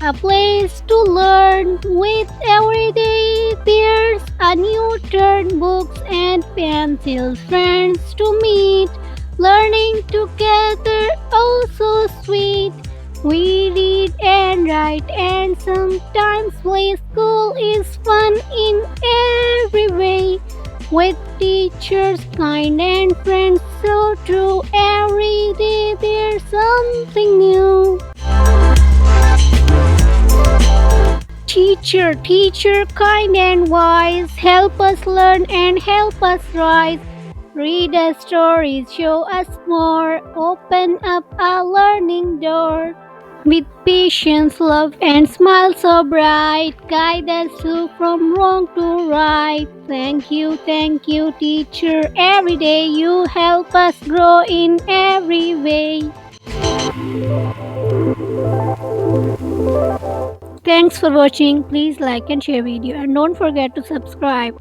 a place to learn. With every day, there's a new turn, books and pencils, friends to meet. Learning together, oh so sweet. We read and write, and sometimes play. School is fun in every way. With teachers kind and friends so true, every day there's something new. Teacher, kind and wise, help us learn and help us rise. Read us stories, show us more, open up a learning door. With patience, love, and smile so bright, guide us through from wrong to right. Thank you, teacher. Every day you help us grow in every way. Thanks for watching. Please like and share video and don't forget to subscribe.